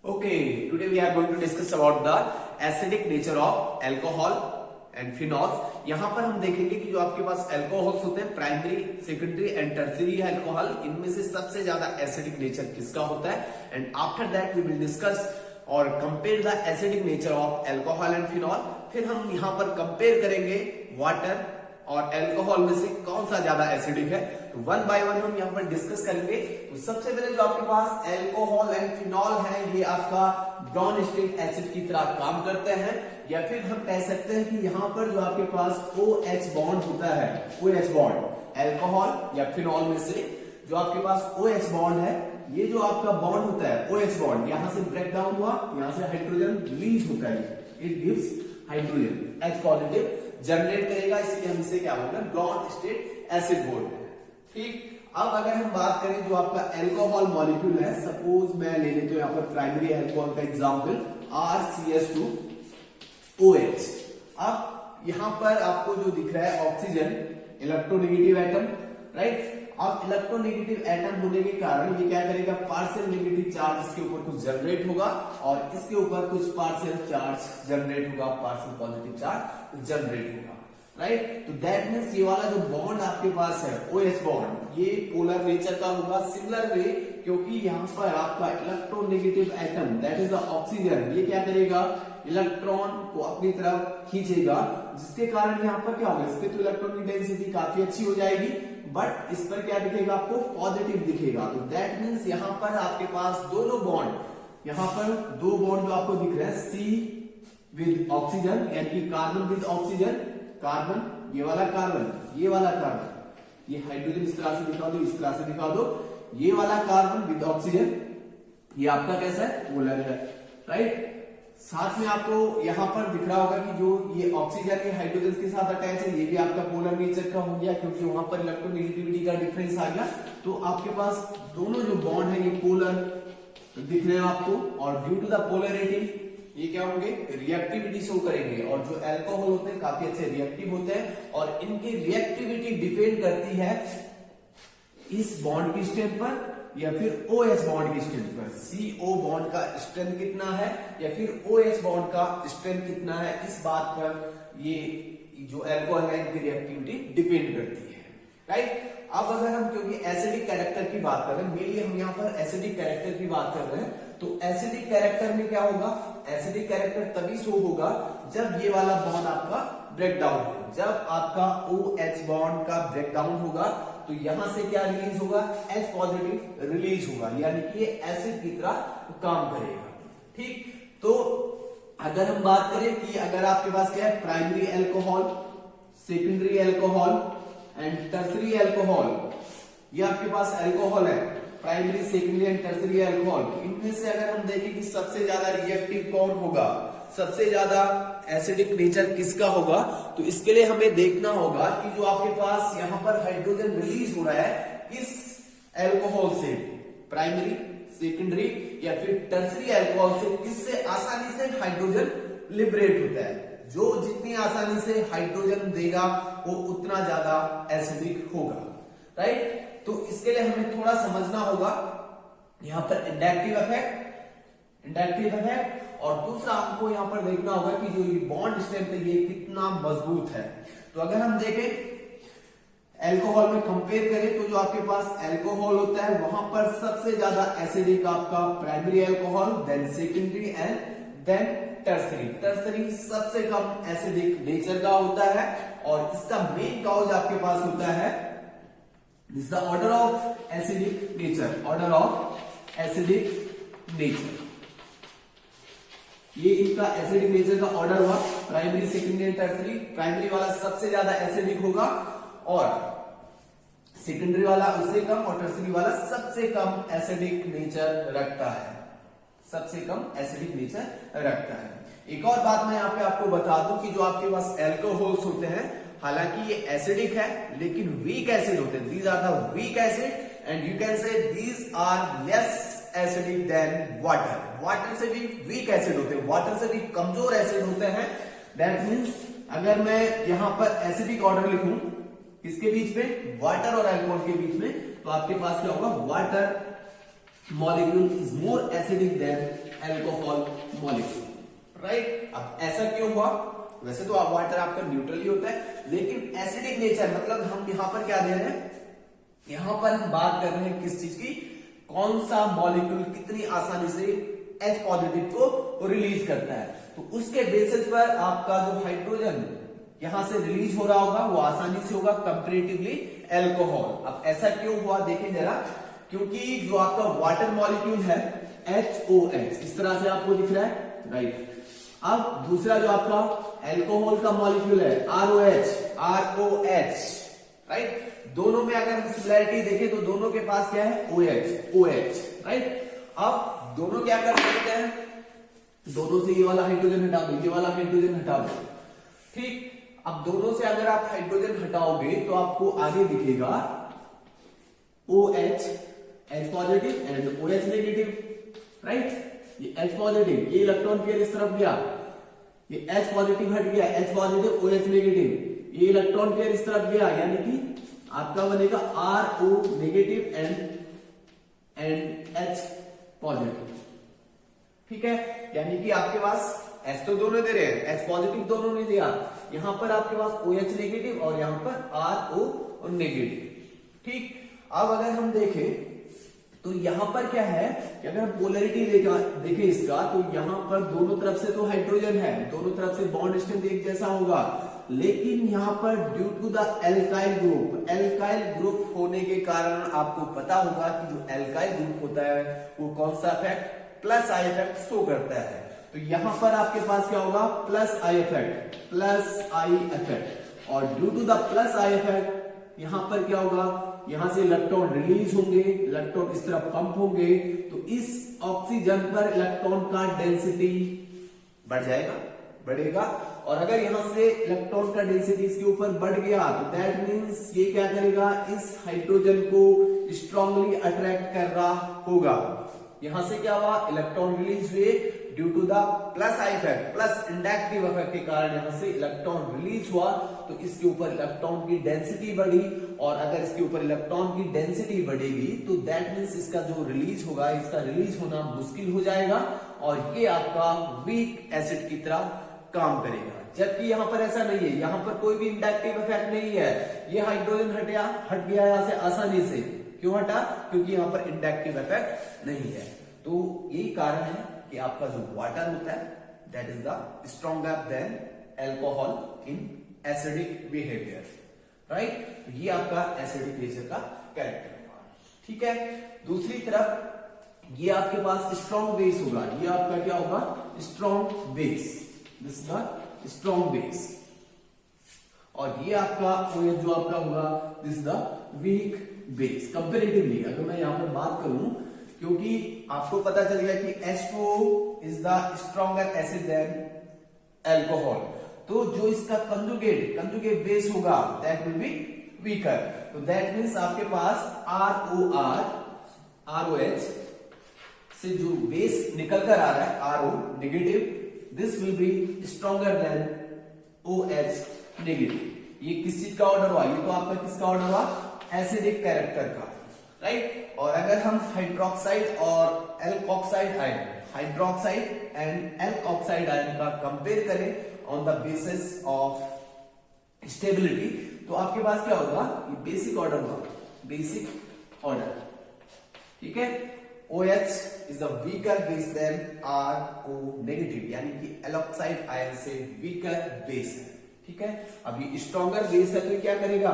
Okay, today we are going to discuss about the acidic nature of alcohol and phenols. यहाँ पर हम देखेंगे कि जो आपके पास अल्कोहल्स होते हैं primary, secondary and tertiary alcohol, इनमें से सबसे ज्यादा एसिडिक नेचर किसका होता है and after that we will discuss और compare the acidic nature of alcohol and phenol. फिर हम यहाँ पर कंपेयर करेंगे वाटर और अल्कोहल में से कौन सा ज्यादा एसिडिक है. तो वन बाय वन हम यहाँ पर डिस्कस करेंगे. तो सबसे पहले जो आपके पास अल्कोहल एंड फिनॉल है ये आपका ब्राउन स्टेट एसिड की तरह काम करते हैं, या फिर हम कह सकते हैं कि यहाँ पर जो आपके पास OH बॉन्ड होता है, OH बॉन्ड अल्कोहल या फिनॉल में से जो आपके पास OH बॉन्ड है, ये जो आपका बॉन्ड होता है OH बॉन्ड यहाँ से ब्रेक डाउन हुआ, यहाँ से हाइड्रोजन रिलीज होता है, it gives hydrogen H positive generate करेगा, इसलिए हम इसे क्या बोलते हैं ब्राउन स्टेट एसिड बोलते हैं. ठीक. अब अगर हम बात करें जो आपका अल्कोहल मॉलिक्यूल है, सपोज मैं ले लेता हूं यहाँ पर प्राइमरी अल्कोहल का एग्जांपल RCH2OH. अब यहाँ पर आपको जो दिख रहा है ऑक्सीजन इलेक्ट्रोनेगेटिव एटम, राइट. अब इलेक्ट्रोनेगेटिव एटम होने के कारण ये क्या करेगा, पार्शियल नेगेटिव चार्ज इसके ऊपर कुछ जनरेट होगा और इसके ऊपर कुछ पार्शियल चार्ज जनरेट होगा, पार्शियल पॉजिटिव चार्ज जनरेट होगा, राइट. तो दैट मीन्स ये वाला जो बॉन्ड आपके पास है OH बॉन्ड, ये पोलर नेचर का होगा. सिमिलर वे, क्योंकि यहाँ पर आपका electronegative atom that is the oxygen, ये क्या करेगा इलेक्ट्रॉन को अपनी तरफ खींचेगा, जिसके कारण यहाँ पर क्या होगा, इस पे तो इलेक्ट्रॉन की डेंसिटी काफी अच्छी हो जाएगी, बट इस पर क्या दिखेगा आपको पॉजिटिव दिखेगा. तो दैट मीन्स यहाँ पर आपके पास दोनों बॉन्ड, यहाँ पर दो बॉन्ड जो आपको दिख रहे हैं C विद ऑक्सीजन यानी कि कार्बन विद ऑक्सीजन, कार्बन ये वाला कार्बन, ये वाला कार्बन, ये हाइड्रोजन इस तरह से दिखा दो, इस तरह से दिखा दो, ये वाला कार्बन विद ऑक्सीजन, ये आपका कैसा है पोलर है, राइट. साथ में आपको यहाँ पर दिख रहा होगा कि जो ये ऑक्सीजन ये हाइड्रोजन के साथ अटैच है, ये भी आपका पोलर नेचर का हो गया, क्योंकि वहां पर इलेक्ट्रोनेगेटिविटी का डिफरेंस आ गया. तो आपके पास दोनों जो बॉन्ड है ये पोलर दिख रहे हैं आपको, और ड्यू टू द पोलरिटी ये क्या होंगे रिएक्टिविटी शो करेंगे. और जो अल्कोहल होते हैं काफी अच्छे रिएक्टिव होते हैं, और इनकी रिएक्टिविटी डिपेंड करती है इस बॉन्ड की स्ट्रेंथ पर या फिर OH बॉन्ड की स्ट्रेंथ पर. CO बॉन्ड का स्ट्रेंथ कितना है या फिर OH बॉन्ड का स्ट्रेंथ कितना है, इस बात पर ये जो अल्कोहल है इनकी रिएक्टिविटी डिपेंड करती है, राइट. अब अगर हम क्योंकि एसिडिक कैरेक्टर की बात कर रहे हैं, मेनली हम यहाँ पर एसिडिक कैरेक्टर की बात कर रहे हैं, तो एसिडिक कैरेक्टर में क्या होगा, एसिडिक कैरेक्टर तभी शो होगा जब ये वाला बॉन्ड आपका ब्रेक डाउन हो. जब आपका OH बॉन्ड का ब्रेक डाउन होगा तो यहां से क्या रिलीज होगा, H पॉजिटिव रिलीज होगा, यानी कि ये एसिड की तरह काम करेगा. ठीक. तो अगर हम बात करें कि अगर आपके पास क्या है primary alcohol, secondary alcohol and tertiary alcohol, ये आपके पास अल्कोहल है primary, secondary and tertiary alcohol, इनमें से अगर हम देखें कि सबसे ज्यादा रिएक्टिव कौन होगा, सबसे ज्यादा एसिडिक नेचर किसका होगा, तो इसके लिए हमें देखना होगा कि जो आपके पास यहाँ पर हाइड्रोजन रिलीज हो रहा है इस अल्कोहल से, प्राइमरी, सेकेंडरी या फिर टर्शियरी अल्कोहल से, किससे आसानी से हाइड्रोजन लिबरेट होता है. जो जितनी आसानी से हाइड्रोजन देगा वो उतना ज्यादा एसिडिक होगा, राइट. तो इसके लिए हमें थोड़ा समझना होगा यहाँ पर इंडक्टिव इफेक्ट, और दूसरा हमको यहाँ पर देखना होगा कि जो ये बॉन्ड स्ट्रेंथ है ये कितना मजबूत है. तो अगर हम देखें अल्कोहल में कंपेयर करें तो जो आपके पास अल्कोहल होता है वहां पर सबसे ज्यादा एसिडिक आपका primary alcohol, then secondary and then tertiary. Tertiary सबसे कम एसिडिक नेचर का होता है, और इसका मेन कॉज आपके पास होता है this is the order of acidic nature, order of acidic nature. ये इनका एसिडिक नेचर का ऑर्डर हुआ primary, secondary and tertiary. Primary वाला सबसे ज्यादा एसिडिक होगा और सेकेंडरी वाला उससे कम, और टर्शियरी वाला सबसे कम एसिडिक नेचर रखता है, सबसे कम एसिडिक नेचर रखता है. एक और बात मैं यहाँ पे आपको बता दूं कि जो आपके पास अल्कोहल्स होते हैं, हालांकि ये एसिडिक है लेकिन वीक एसिड होते हैं, these are the weak acid and you can say these are less acidic than water. Water से भी वीक एसिड होते हैं, वाटर से भी कमजोर एसिड होते हैं. दैट मीन्स अगर मैं यहाँ पर एसिडिक ऑर्डर लिखूं किसके बीच में, वाटर और अल्कोहल के बीच में, तो आपके पास क्या होगा, water molecule is more acidic than alcohol molecule, right. अब ऐसा क्यों हुआ? वैसे तो वाटर आपका न्यूट्रल ही होता है, लेकिन एसिडिक नेचर मतलब हम यहाँ पर क्या दे रहे हैं, यहाँ पर हम बात कर रहे हैं किस चीज की, कौन सा मॉलिक्यूल कितनी आसानी से H पॉजिटिव को रिलीज करता है। तो उसके बेसिस पर आपका जो हाइड्रोजन यहां से रिलीज हो रहा होगा वो आसानी से होगा कंपैरेटिवली अल्कोहल। अब ऐसा क्यों हुआ देखें जरा, क्योंकि जो आपका वाटर मॉलिक्यूल है HOH इस तरह से आपको दिख रहा है, राइट। अब दूसरा जो आपका अल्कोहल का मॉलिक्यूल है ROH, राइट। दोनों में अगर हम सिमिलैरिटी देखें तो दोनों के पास क्या है OH, राइट। अब दोनों क्या कर सकते हैं, दोनों से ये वाला हाइड्रोजन हटा दो, ये वाला हाइड्रोजन हटा दो, ठीक। अब दोनों से अगर आप हाइड्रोजन हटाओगे तो आपको आगे दिखेगा OH H positive and OH negative, right. ये H पॉजिटिव, ये इलेक्ट्रॉन पेयर इस तरफ गया, ये H पॉजिटिव हट गया, H पॉजिटिव OH नेगेटिव, ये इलेक्ट्रॉन पेयर इस तरफ गया, यानी कि आपका बनेगा RO negative and H positive, ठीक है। यानी कि आपके पास H तो दोनों दे रहे हैं, H पॉजिटिव दोनों ने दिया, यहां पर आपके पास OH नेगेटिव और यहां पर RO नेगेटिव, ठीक। अब अगर हम देखें तो यहां पर क्या है कि अगर हम पोलैरिटी देखें इसका, तो यहां पर दोनों तरफ से तो हाइड्रोजन है, दोनों तरफ से बॉन्ड स्ट्रेंथ एक जैसा होगा, लेकिन यहां पर due to the alkyl group होने के कारण आपको पता होगा कि जो एल्काइल ग्रुप होता है वो कौन सा effect, plus I effect show करता है। तो यहां पर आपके पास क्या होगा, प्लस आई इफेक्ट, और due to the plus I effect यहां पर क्या होगा, यहां से इलेक्ट्रॉन रिलीज होंगे, इलेक्ट्रॉन इस तरफ पंप होंगे, तो इस ऑक्सीजन पर इलेक्ट्रॉन का डेंसिटी बढ़ जाएगा, बढ़ेगा। और अगर यहां से इलेक्ट्रॉन का डेंसिटी इसके ऊपर बढ़ गया तो दैट मींस ये क्या करेगा, इस हाइड्रोजन को स्ट्रांगली अट्रैक्ट कर रहा होगा। यहां से क्या हुआ, इलेक्ट्रॉन रिलीज हुए due to the plus I effect, plus inductive effect के कारण यहां से इलेक्ट्रॉन रिलीज हुआ, तो इसके ऊपर इलेक्ट्रॉन की डेंसिटी बढ़ी, और अगर इसके ऊपर इलेक्ट्रॉन की डेंसिटी बढ़ेगी तो दैट मींस इसका जो रिलीज होगा, इसका रिलीज होना मुश्किल हो जाएगा, और ये आपका वीक एसिड की तरह काम करेगा। जबकि यहां पर ऐसा नहीं है, यहां पर कोई भी इंडक्टिव इफेक्ट नहीं है, ये हाइड्रोजन हट गया यहां से आसानी से। क्यों हटा, क्योंकि यहां पर इंडक्टिव इफेक्ट नहीं है। तो यही कारण है कि आपका जो वाटर होता है that is the stronger than alcohol in acidic behaviour, right. ये आपका एसिडिक नेचर का कैरेक्टर होगा, ठीक है। दूसरी तरफ ये आपके पास स्ट्रॉन्ग बेस होगा, ये आपका क्या होगा, strong base, this is the strong base, और ये आपका जो आपका होगा this is the weak base comparatively. अगर मैं यहां पर बात करूं, क्योंकि आपको पता चल गया कि H2O is the stronger acid than alcohol, तो जो इसका कंजुगेट बेस होगा दैट विल बी वीकर। तो दैट मींस आपके पास ROH से जो बेस निकल कर आ रहा है RO negative, this will be stronger than OH negative. ये किस चीज का ऑर्डर हुआ, ये तो आपका किसका ऑर्डर हुआ, एसिडिक कैरेक्टर का, राइट। और अगर हम हाइड्रोक्साइड और alkoxide ion, hydroxide and alkoxide ion का कंपेयर करें on the basis of stability, तो आपके पास क्या होगा, ये बेसिक ऑर्डर होगा, बेसिक ऑर्डर, ठीक है। OH is the weaker base than RO negative, यानी कि एल्कोक्साइड आयन से वीकर बेस है, ठीक है। अभी स्ट्रॉन्गर बेस है तो क्या करेगा,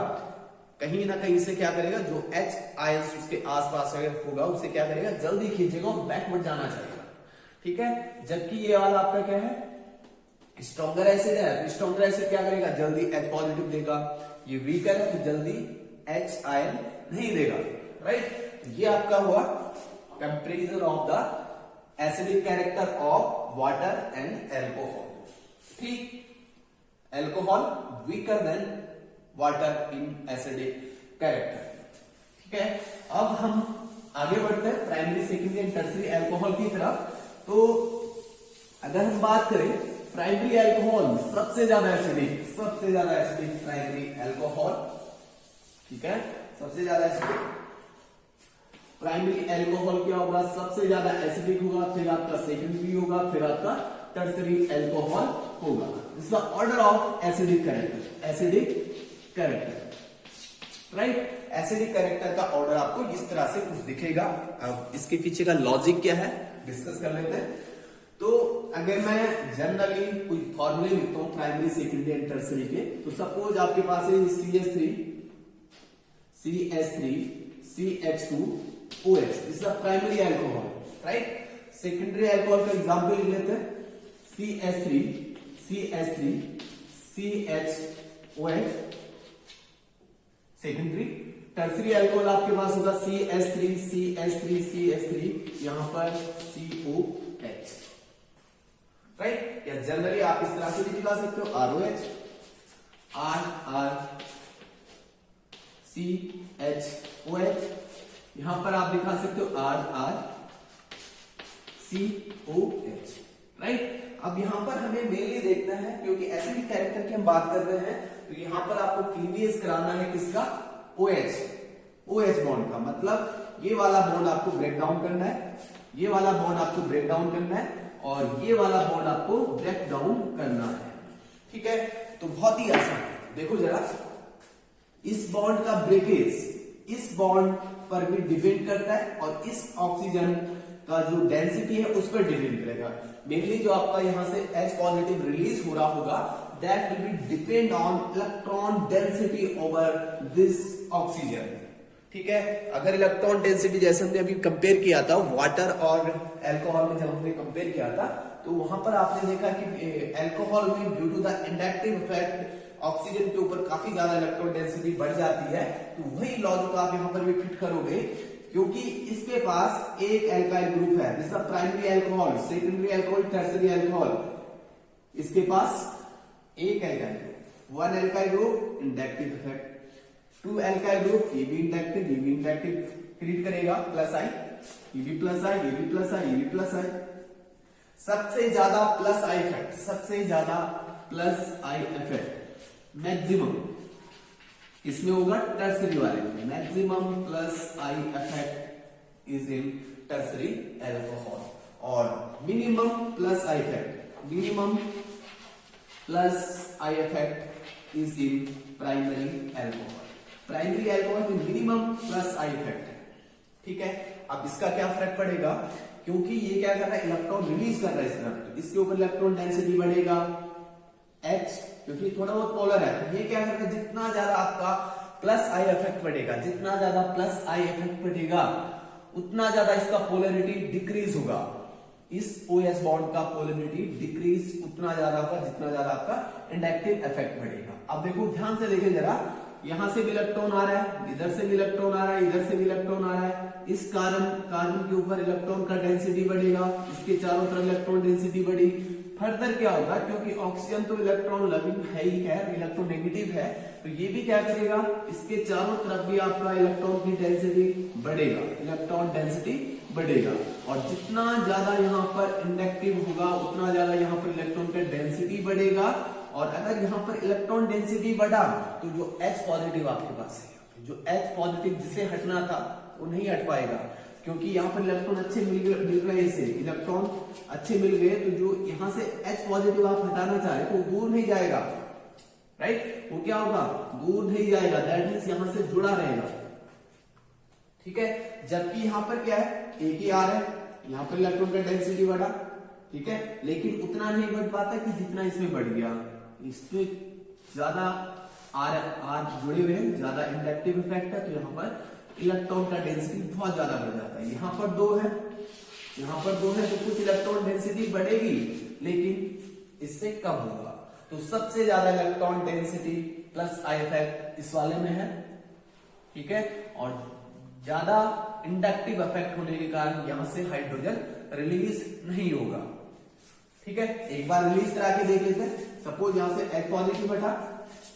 कहीं ना कहीं से क्या करेगा, जो H आयंस उसके आसपास अगर होगा उसे क्या करेगा, जल्दी खींचेगा और बैकवर्ड जाना चाहेगा, ठीक है। जबकि ये वाला आपका क्या है, स्ट्रॉन्गर एसिड है, तो स्ट्रॉन्गर एसिड क्या करेगा, जल्दी H पॉजिटिव देगा। ये वीकर है तो जल्दी H आयन नहीं देगा, राइट। ये आपका हुआ comparison of the acidic character of water and alcohol, ठीक। Alcohol weaker than water in acidic character, ठीक है। अब हम आगे बढ़ते हैं primary, secondary and tertiary alcohol की तरफ। तो अगर हम बात करें प्राइमरी अल्कोहल सबसे ज्यादा एसिडिक प्राइमरी अल्कोहल, ठीक है, सबसे ज्यादा एसिडिक। प्राइमरी अल्कोहल क्या होगा, सबसे ज्यादा एसिडिक होगा, फिर आपका सेकेंडरी होगा, फिर आपका टर्सरी अल्कोहल होगा। This is the order of acidic character, acidic character, right. Acidic character का ऑर्डर आपको इस तरह से कुछ दिखेगा। अब इसके पीछे का लॉजिक क्या है डिस्कस कर लेते हैं। तो अगर मैं जनरली कुछ फॉर्मूले लिखता हूं प्राइमरी सेकेंडरी एंड टर्सरी के, तो सपोज आपके पास है CH3 CH2OH, this is primary alcohol, right. Secondary alcohol का एग्जांपल लिख लेते हैं, CH3 CHOH secondary. Tertiary alcohol आपके पास होगा CH3 यहां पर COH, राइट। या जनरली आप इस तरह से भी दिखा सकते हो, ROH CHOH, यहां पर आप दिखा सकते हो COH, राइट। अब यहां पर हमें मेनली देखना है, क्योंकि एसिडिक कैरेक्टर की हम बात कर रहे हैं, तो यहां पर आपको प्रीवियस कराना है किसका, OH बॉन्ड का। मतलब ये वाला बॉन्ड आपको ब्रेक डाउन करना है, ये वाला बॉन्ड आपको ब्रेक डाउन करना है, और ये वाला बॉन्ड आपको ब्रेक डाउन करना है, ठीक है। तो बहुत ही आसान है, देखो जरा, इस बॉन्ड का ब्रेकेज इस बॉन्ड पर भी डिपेंड करता है, और इस ऑक्सीजन का जो डेंसिटी है उस पर डिपेंड करेगा। मेनली जो आपका यहां से H पॉजिटिव रिलीज हो रहा होगा, that will B depend on electron density over this oxygen, ठीक है। अगर इलेक्ट्रॉन डेंसिटी जैसे हमने अभी कंपेयर किया था वाटर और अल्कोहल में, जब हमने कंपेयर किया था, तो वहां पर आपने देखा कि अल्कोहल में due to the inductive effect oxygen के ऊपर काफी ज्यादा इलेक्ट्रॉन डेंसिटी बढ़ जाती है। तो वही लॉजिक आप यहां पर भी फिट करोगे, क्योंकि इसके पास एक एल्काइल ग्रुप है, जिसका primary alcohol, secondary alcohol, tertiary alcohol, इसके पास एक alkyl group, one alkyl group, inductive effect, two alkyl group, ये भी इंडक्टिव क्रिएट करेगा, प्लस आई, ये भी प्लस आई, ये भी प्लस आई, ये भी प्लस आई। सबसे ज्यादा प्लस आई इफेक्ट, सबसे ज्यादा प्लस आई इफेक्ट मैक्सिमम इसमें होगा टर्सरी वाले में, maximum plus I effect is in tertiary alcohol, और minimum plus I effect, minimum plus I effect is in primary alcohol. Primary alcohol में मिनिमम प्लस आई इफेक्ट है, ठीक है। अब इसका क्या फर्क पड़ेगा, क्योंकि ये क्या कर रहा है, इलेक्ट्रॉन रिलीज कर रहा है इस तरफ, तो इसके ऊपर इलेक्ट्रॉन डेंसिटी बढ़ेगा H, क्योंकि थोड़ा बहुत पोलर है, तो ये क्या कर रहा है, जितना ज्यादा आपका प्लस आई इफेक्ट पड़ेगा, जितना ज्यादा प्लस आई इफेक्ट पड़ेगा, उतना ज्यादा इसका पोलरिटी डिक्रीज होगा। इस OH बॉन्ड का पोलरिटी डिक्रीज उतना ज्यादा होगा जितना ज्यादा आपका इंडक्टिव इफेक्ट बढ़ेगा। अब देखो ध्यान से देखें जरा, यहां से भी इलेक्ट्रॉन आ रहा है, इधर से भी इलेक्ट्रॉन आ रहा है, इधर से भी इलेक्ट्रॉन आ रहा है, इस कार्बन के ऊपर इलेक्ट्रॉन का डेंसिटी बढ़ेगा, इसके चारों तरफ इलेक्ट्रॉन डेंसिटी बढ़ी। फर्दर क्या होगा, क्योंकि ऑक्सीजन तो इलेक्ट्रॉन लविंग है ही है, इलेक्ट्रॉन नेगेटिव है, तो ये भी क्या करेगा, इसके चारों तरफ भी आपका इलेक्ट्रॉन की डेंसिटी बढ़ेगा, इलेक्ट्रॉन डेंसिटी बढ़ेगा, और जितना ज्यादा यहाँ पर इंडक्टिव होगा उतना ज्यादा यहाँ पर इलेक्ट्रॉन का डेंसिटी बढ़ेगा। और अगर यहाँ पर इलेक्ट्रॉन डेंसिटी बढ़ा, तो जो H पॉजिटिव आपके पास है, जो H पॉजिटिव जिसे हटना था वो नहीं हट पाएगा, क्योंकि यहाँ पर इलेक्ट्रॉन अच्छे मिल रहे, इसे इलेक्ट्रॉन अच्छे मिल गए, तो जो यहाँ से H पॉजिटिव आप हटाना चाह रहे तो दूर नहीं जाएगा, राइट। वो क्या होगा, दूर नहीं जाएगा, दैट मींस यहाँ से जुड़ा रहेगा, ठीक है। जबकि यहाँ पर क्या है, एक ही आर है, यहाँ पर इलेक्ट्रॉन का डेंसिटी बढ़ा, ठीक है, लेकिन उतना नहीं बढ़ पाता कि जितना इसमें बढ़ गया। इसमें ज्यादा आर जुड़े हुए हैं, ज्यादा इंडक्टिव इफेक्ट है, तो यहाँ पर इलेक्ट्रॉन का डेंसिटी बहुत ज्यादा बढ़ जाता है। यहाँ पर दो है, यहाँ पर दो है, तो कुछ इलेक्ट्रॉन डेंसिटी बढ़ेगी, लेकिन इससे कम होगा। तो सबसे ज्यादा electron density plus I effect इस वाले में है, ठीक है, और ज्यादा इंडक्टिव इफेक्ट होने के कारण यहां से हाइड्रोजन रिलीज नहीं होगा, ठीक है। एक बार रिलीज करा के देख लेते हैं। सपोज यहां से H पॉजिटिव हटा,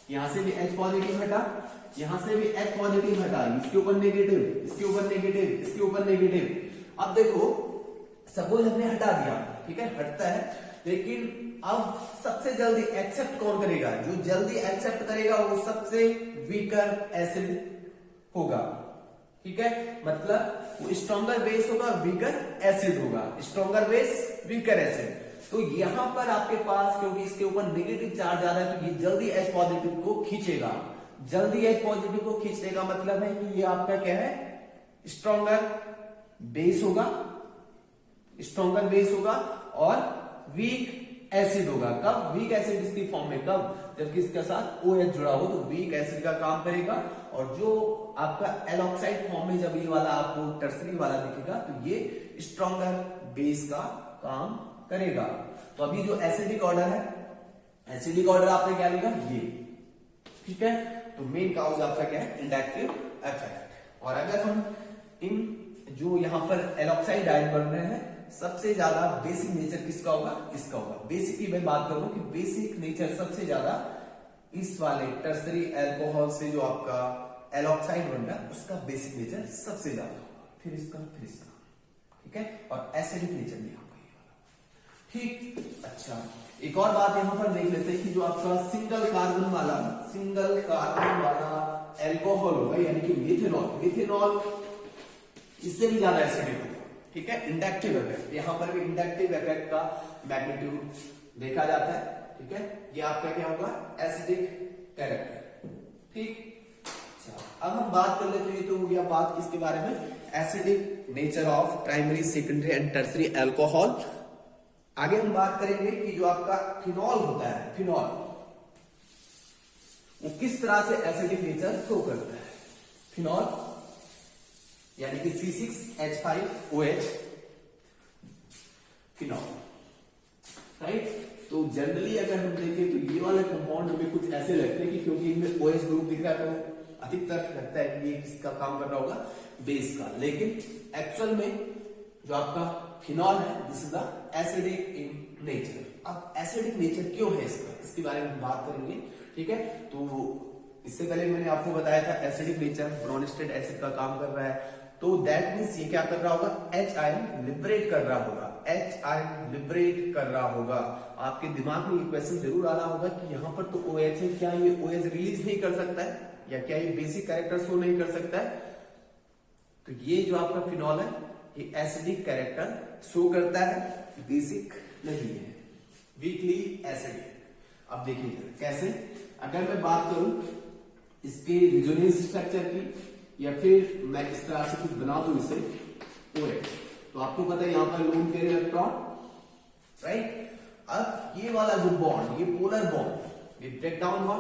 यहां से भी H पॉजिटिव हटा, यहां से भी H पॉजिटिव हटा, इसके ऊपर नेगेटिव, इसके ऊपर नेगेटिव, इसके ऊपर नेगेटिव। अब देखो सपोज हमने हटा दिया, ठीक है, हटता है, लेकिन अब सबसे जल्दी एक्सेप्ट कौन करेगा, जो जल्दी एक्सेप्ट करेगा वो सबसे वीकर एसिड होगा, ठीक है, मतलब वो स्ट्रॉन्गर बेस होगा, वीकर एसिड होगा, स्ट्रॉन्गर बेस वीकर एसिड। तो यहां पर आपके पास क्योंकि इसके ऊपर नेगेटिव चार्ज आ रहा है तो ये जल्दी H पॉजिटिव को खींचेगा। जल्दी H पॉजिटिव को खींचने का मतलब है कि ये आपका क्या है, स्ट्रॉन्गर बेस होगा, स्ट्रॉन्गर बेस होगा और वीक एसिड होगा। कब वीक एसिड इसकी फॉर्म में, कब, जबकि इसके साथ OH जुड़ा हो तो वीक एसिड का काम करेगा। और जो आपका एलॉक्साइड फॉर्म में जब ये वाला आपको टर्सरी वाला दिखेगा तो ये स्ट्रॉन्गर बेस का काम करेगा। तो अभी जो एसिडिक ऑर्डर है, एसिडिक ऑर्डर आपने क्या लिखा, ये, ठीक है। तो मेन काउज आपका क्या है, इंडक्टिव इफेक्ट। और अगर हम इन जो यहां पर एलॉक्साइड आयन बन रहे हैं, सबसे ज्यादा बेसिक नेचर किसका होगा, इसका होगा। बेसिक की मैं बात करूं कि बेसिक नेचर सबसे ज्यादा इस वाले टर्सरी अल्कोहल से जो आपका एलॉक्साइड बन रहा है उसका बेसिक नेचर सबसे ज्यादा होगा, फिर इसका, ठीक है। और एसिडिक नेचर भी आपका ये वाला, ठीक। अच्छा, एक और बात यहां पर देख लेते हैं कि जो आपका सिंगल कार्बन वाला एल्कोहल होगा यानी कि मिथेनॉल इससे भी ज्यादा एसिडिक होगा, ठीक है। इंडक्टिव इफेक्ट, यहां पर भी इंडक्टिव इफेक्ट का मैग्नीट्यूड देखा जाता है, ठीक है। ये आपका क्या होगा, एसिडिक कैरेक्टर, ठीक। अब हम बात कर लेते हैं, तो हो गया बात किसके बारे में, acidic nature of primary, secondary and tertiary alcohol. आगे हम बात करेंगे कि जो आपका फिनॉल होता है, फिनॉल वो किस तरह से एसिडिक नेचर शो करता है। फिनॉल यानी कि C6H5OH, फिनॉल, राइट। तो जनरली अगर हम देखें तो ये वाले कंपाउंड हमें कुछ ऐसे लगते हैं कि क्योंकि इनमें OH ग्रुप दिख रहा है तो अधिकतर लगता है कि ये किसका काम कर रहा होगा, बेस का। लेकिन एक्चुअल में जो आपका फिनॉल है, this is the acidic in nature. अब एसिडिक नेचर क्यों है इसका, इसके बारे में बात करेंगे, ठीक है। तो इससे पहले मैंने आपको बताया था एसिडिक नेचर ब्रोनिस्टेड एसिड का काम कर रहा है, तो दैट मीन्स ये क्या कर रहा होगा, H आयन लिबरेट कर रहा होगा, H आयन लिबरेट कर रहा होगा। आपके दिमाग में ये क्वेश्चन जरूर आ रहा होगा कि यहाँ पर तो OH है, क्या ये OH रिलीज नहीं कर सकता है, या क्या ये बेसिक कैरेक्टर शो नहीं कर सकता है। तो ये जो आपका फिनॉल है ये एसिडिक कैरेक्टर शो करता है, बेसिक नहीं है, वीकली एसिडिक। अब देखिए कैसे, अगर मैं बात करूं इसके रेजोनेंस स्ट्रक्चर की, या फिर मैं इस तरह से कुछ बना दूं इसे OH, तो आपको पता है यहां पर लोन पेयर इलेक्ट्रॉन, राइट। अब ये वाला जो बॉन्ड, ये पोलर बॉन्ड, ये ब्रेक डाउन हुआ,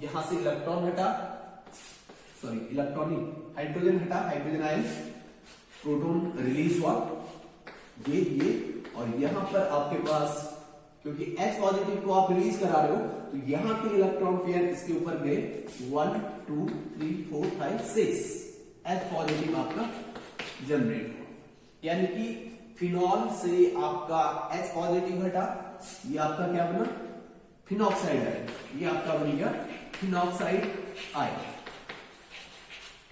यहां से इलेक्ट्रॉन हटा, सॉरी इलेक्ट्रॉनिक हाइड्रोजन हटा, हाइड्रोजन आयन, प्रोटॉन रिलीज हुआ, ये और यहां पर आपके पास क्योंकि H पॉजिटिव को आप रिलीज करा रहे हो तो यहां के इलेक्ट्रॉन पेयर इसके ऊपर गए 1 2 3 4 5 6 H पॉजिटिव आपका जनरेट हुआ, यानी कि फिनॉल से आपका H पॉजिटिव हटा, ये आपका क्या बना, फिनॉक्साइड आयन, ये आपका बन गया फिनॉक्साइड आयन,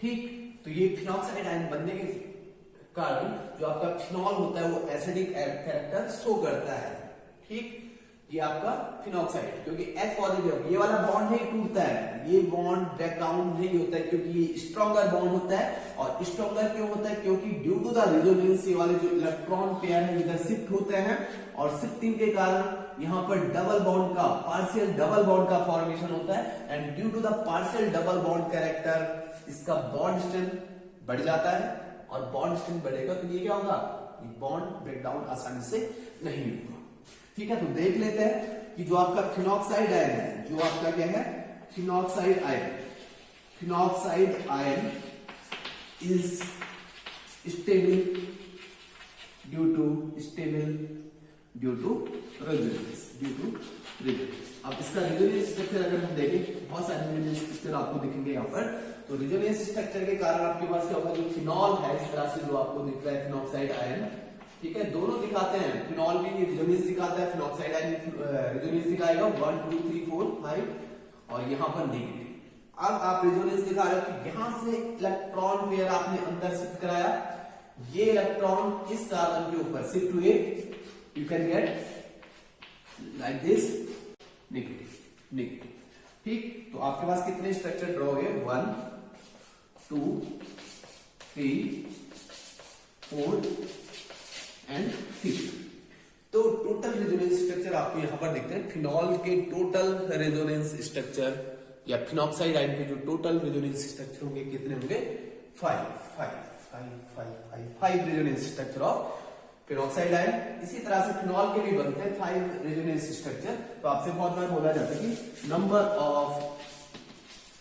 ठीक। तो ये फिनॉक्साइड आयन बनने के कारण जो आपका फिनॉल होता है वो एसिडिक कैरेक्टर शो करता है, ठीक। ये आपका फिनॉक्साइड, क्योंकि H पॉजिटिव, ये वाला बॉन्ड नहीं टूटता है, ये बॉन्ड ब्रेक डाउन नहीं होता है, क्योंकि ये स्ट्रॉन्गर बॉन्ड होता है। और स्ट्रॉन्गर क्यों होता है, क्योंकि ड्यू टू द रेजोनेंस ये वाले जो इलेक्ट्रॉन पेयर है इधर शिफ्ट होते हैं, और शिफ्टिंग के कारण यहाँ पर डबल बॉन्ड का, पार्शियल डबल बॉन्ड का फॉर्मेशन होता है। And due to the partial double bond character इसका बॉन्ड स्ट्रेंथ बढ़ जाता है, और बॉन्ड स्ट्रेंथ बढ़ेगा तो ये क्या होगा, ये बॉन्ड ब्रेक डाउन आसानी से नहीं होगा, ठीक है। तो देख लेते हैं कि जो आपका फिनॉक्साइड आयन है, जो आपका क्या है, phenoxide ion, phenoxide ion is stable due to resonance. अब इसका रेजोनेंस स्ट्रक्चर अगर हम देखें, बहुत सारे रेजोनेंस स्ट्रक्चर आपको दिखेंगे यहाँ पर। तो रेजोनेंस स्ट्रक्चर के कारण आपके पास क्या होगा, जो फिनॉल है इस तरह से जो आपको दिख रहा है फिनॉक्साइड आयन, ठीक है, दोनों दिखाते हैं, फिनॉल भी रेजोनेंस दिखाता है, फिनॉक्साइड आयन रेजोनेंस दिखाएगा 1 2 3 4 5, और यहाँ पर नेगेटिव। अब आप रेजोनेंस दिखा रहे हो कि यहां से इलेक्ट्रॉन पेयर आपने अंदर शिफ्ट कराया, ये इलेक्ट्रॉन इस कार्बन के ऊपर शिफ्ट हुए, you can get like this negative, ठीक। तो आपके पास कितने स्ट्रक्चर ड्रॉ हुए, 1 2 3, 4 एंड 3। तो टोटल रेजोनेंस स्ट्रक्चर आपको यहां पर देखते हैं। फिनॉल के टोटल रेजोनेंस स्ट्रक्चर या फिनॉक्साइड आयन के जो टोटल रेजोनेंस स्ट्रक्चर होंगे कितने होंगे? 5 resonance structure of phenoxide ion. इसी तरह से फिनॉल के भी बनते हैं 5 रेजोनेंस स्ट्रक्चर। तो आपसे बहुत बार बोला जाता है कि number of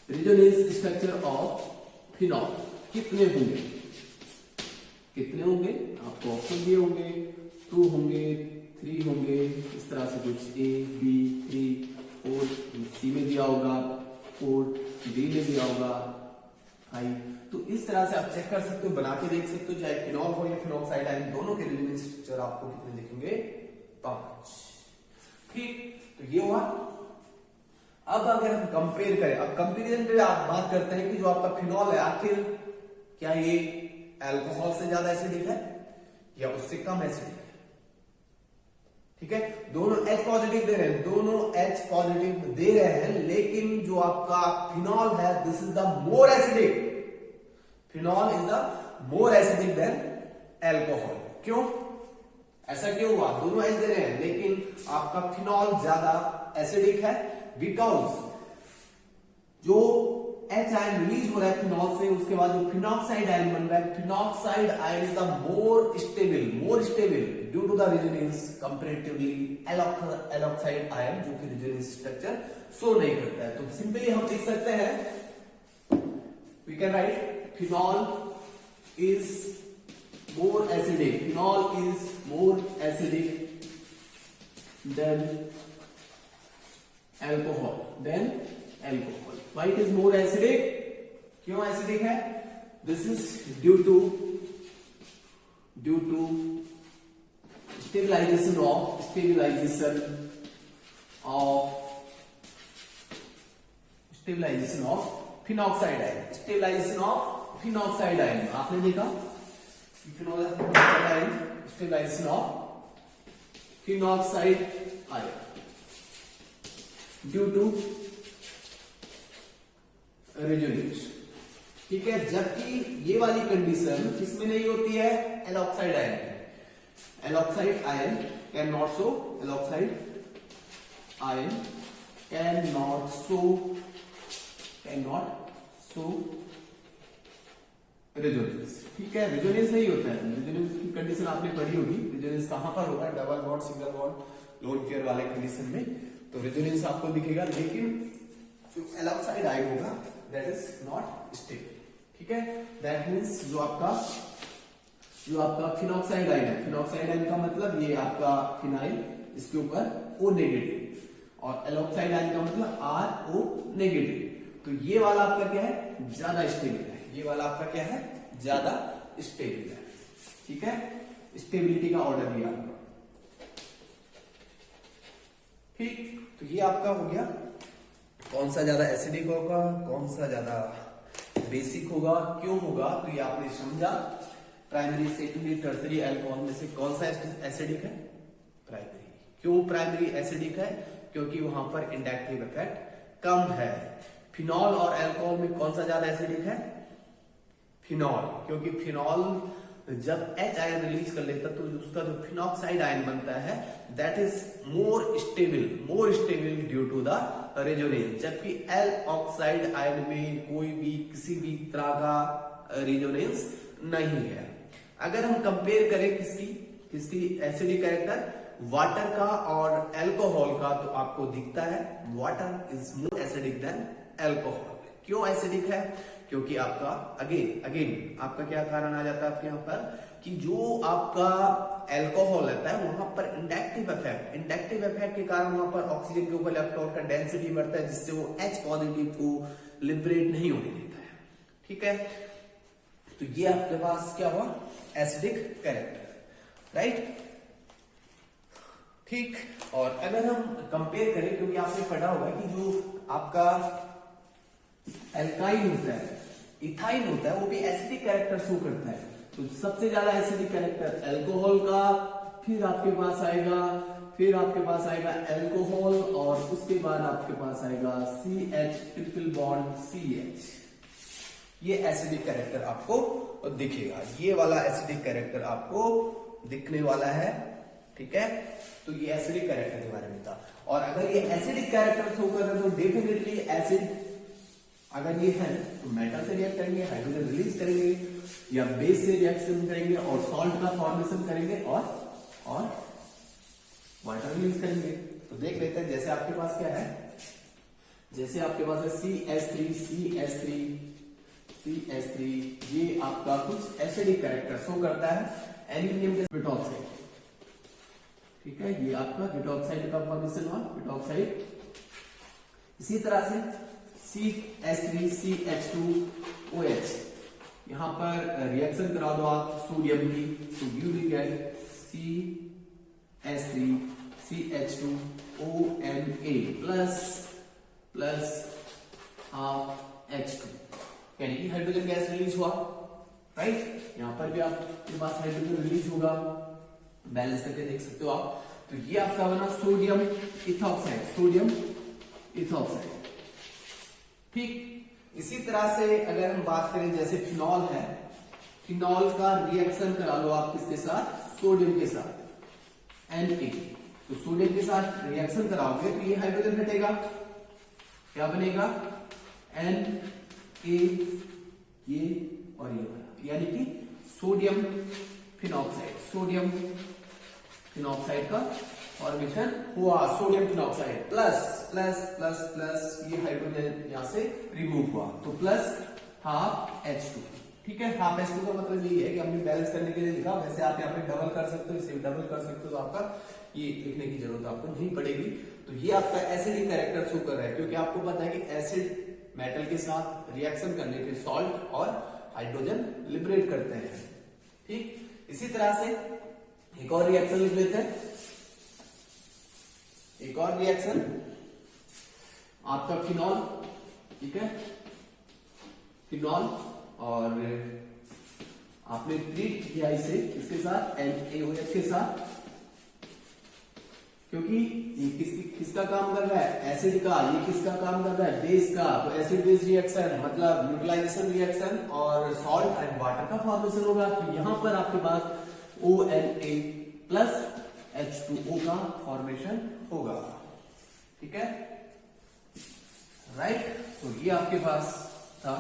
resonance structure of phenol कितने होंगे? कितने होंगे? आपको ऑप्शन दिए होंगे, 2 होंगे, 3 होंगे, इस तरह से कुछ A, B, 3, 4, C में दिया होगा 4, D में दिया होगा 5। तो इस तरह से आप चेक कर सकते हो, बना के देख सकते हो, चाहे फिनॉल हो या फिनॉक्साइड आयन, दोनों के रेजोनेंस स्ट्रक्चर आपको कितने दिखेंगे? 5। ठीक, तो ये हुआ। अब अगर हम कंपेयर करें, अब कंपेरिजन पे आप बात करते हैं कि जो आपका फिनॉल है आखिर क्या ये अल्कोहल से ज्यादा एसिडिक है या उससे कम एसिडिक है? ठीक है, दोनों H पॉजिटिव दे रहे हैं, दोनों H पॉजिटिव दे रहे हैं, लेकिन जो आपका फिनॉल है this is the more acidic. Phenol is the more acidic than alcohol. क्यों? ऐसा क्यों हुआ? दोनों H दे रहे हैं लेकिन आपका फिनॉल ज्यादा एसिडिक है, बिकॉज जो H आयन रिलीज हो रहा है फिनॉल से, उसके बाद जो फिनॉक्साइड आयन बन रहा है, phenoxide ion is the more stable due to the resonance comparatively alkoxide ion, जो कि रेजोनेंस स्ट्रक्चर शो नहीं करता है। तो सिंपली हम लिख सकते हैं, we can write phenol is more acidic, phenol is more acidic than alcohol. Why it is more acidic? क्यों एसिडिक है? This is due to stabilization of phenoxide ion. Stabilization of phenoxide ion आपने देखा, phenoxide ion, stabilization of phenoxide ion due to resonance. ठीक है, जबकि ये वाली condition किसमें नहीं होती है? एलॉक्साइड आयन में। Alkoxide ion can not show resonance. ठीक है, रेजोनेंस नहीं होता है। रेजोनेंस की कंडीशन आपने पढ़ी होगी, रेजोनेंस कहां पर होगा? Double bond, single bond, lone pair वाले कंडीशन में तो रेजोनेंस आपको दिखेगा, लेकिन जो एलॉक्साइड आयन होगा दैट इज नॉट स्टेबल। ठीक है, दैट मींस जो आपका फिनॉक्साइड आयन है, फिनॉक्साइड आयन का मतलब ये आपका फिनाइल, इसके ऊपर O नेगेटिव, और एलॉक्साइड आयन का मतलब RO नेगेटिव। तो ये वाला आपका क्या है? ज्यादा स्टेबल है। ये वाला आपका क्या है? ज्यादा स्टेबल है। ठीक है, स्टेबिलिटी का ऑर्डर दिया आपका। ठीक, तो ये आपका हो गया कौन सा ज्यादा एसिडिक होगा, कौन सा ज्यादा बेसिक होगा, क्यों होगा, तो ये आपने समझा। प्राइमरी, सेकेंडरी, टर्सरी अल्कोहल में से कौन सा एसिडिक है? प्राइमरी। क्यों प्राइमरी एसिडिक है? क्योंकि वहां पर इंडक्टिव इफेक्ट कम है। फिनॉल और अल्कोहल में कौन सा ज्यादा एसिडिक है? फिनॉल, क्योंकि फिनॉल जब H आयन रिलीज कर लेता तो उसका जो फिनॉक्साइड आयन बनता है that is more stable due to the resonance, जबकि एलऑक्साइड आयन में कोई भी किसी भी तरह का रेजोनेंस नहीं है। अगर हम कंपेयर करें किसकी एसिडिक कैरेक्टर, वाटर का और अल्कोहल का, तो आपको दिखता है water is more acidic than alcohol. क्यों एसिडिक है? क्योंकि आपका अगेन आपका क्या कारण आ जाता है आपके यहाँ पर कि जो आपका अल्कोहल रहता है वहां पर इंडक्टिव इफेक्ट के कारण वहां पर ऑक्सीजन के ऊपर इलेक्ट्रॉन का डेंसिटी बढ़ता है, जिससे वो H पॉजिटिव को लिबरेट नहीं होने देता है। ठीक है, तो ये आपके पास क्या हुआ? Acidic character, right. ठीक, और अगर हम कंपेयर करें, क्योंकि आपने पढ़ा होगा कि जो आपका एल्काइन होता है, इथाइन होता है, वो भी एसिडिक कैरेक्टर शो करता है। तो सबसे ज्यादा एसिडिक कैरेक्टर अल्कोहल का, फिर आपके पास आएगा अल्कोहल, और उसके बाद आपके पास आएगा CH ट्रिपल बॉन्ड CH। ये एसिडिक कैरेक्टर आपको दिखेगा, ये वाला एसिडिक कैरेक्टर आपको दिखने वाला है, ठीक है। तो ये एसिडिक कैरेक्टर के बारे में था। और अगर ये एसिडिक कैरेक्टर शो कर रहे हैं तो डेफिनेटली एसिड अगर ये है तो मेटल से रिएक्ट करेंगे, हाइड्रोजन रिलीज करेंगे या बेस से रिएक्शन करेंगे और सॉल्ट का फॉर्मेशन करेंगे और वाटर रिलीज करेंगे। तो देख लेते हैं, जैसे आपके पास क्या है, जैसे आपके पास है CH3, ये आपका कुछ एसिडिक कैरेक्टर शो करता है एल्यूमिनियम के ब्यूटॉक्साइड, ठीक है। ये आपका ब्यूटॉक्साइड का फॉर्मेशन हुआ, ब्यूटॉक्साइड। इसी तरह से CH3CH2OH, यहां पर रिएक्शन करा दो आप सोडियम की, तो you will get CH3CH2ONA plus half H2, यानी कि हाइड्रोजन गैस रिलीज हुआ, राइट। यहां पर भी आपके पास हाइड्रोजन रिलीज होगा, बैलेंस करके देख सकते हो आप। तो ये आपका बना सोडियम इथॉक्साइड, ठीक। इसी तरह से अगर हम बात करें, जैसे फिनॉल है, फिनॉल का रिएक्शन करा लो आप किसके साथ, सोडियम के साथ, Na। तो सोडियम के साथ रिएक्शन कराओगे तो ये हाइड्रोजन हटेगा, क्या बनेगा Na, ये और ये, यानी कि सोडियम फिनॉक्साइड का फॉर्मेशन हुआ। सोडियम फिनॉक्साइड प्लस ये हाइड्रोजन यहां से रिमूव हुआ, तो प्लस हाफ H2, ठीक है। हाफ H2 का मतलब यही है कि हमने बैलेंस करने के लिए लिखा, वैसे आप यहाँ पे डबल कर सकते हो, इसे डबल कर सकते हो, तो आपका ये लिखने की जरूरत आपको नहीं पड़ेगी। तो ये आपका एसिडिक कैरेक्टर शो कर रहा है, क्योंकि आपको पता है कि एसिड मेटल के साथ रिएक्शन करने पे सॉल्ट और हाइड्रोजन लिबरेट करते हैं, ठीक। इसी तरह से एक और रिएक्शन लिख लेते हैं, एक और रिएक्शन आपका फिनॉल, ठीक है, फिनॉल, और आपने ट्रीट किया इसे इसके साथ NaOH के साथ, क्योंकि ये किसका काम कर रहा है, एसिड का, ये किसका काम कर रहा है, बेस का। तो एसिड बेस रिएक्शन मतलब न्यूट्रलाइजेशन रिएक्शन और सॉल्ट एंड वाटर का फॉर्मेशन होगा। तो यहां पर आपके पास ONA प्लस H2O का फॉर्मेशन होगा, ठीक है, राइट। तो ये आपके पास था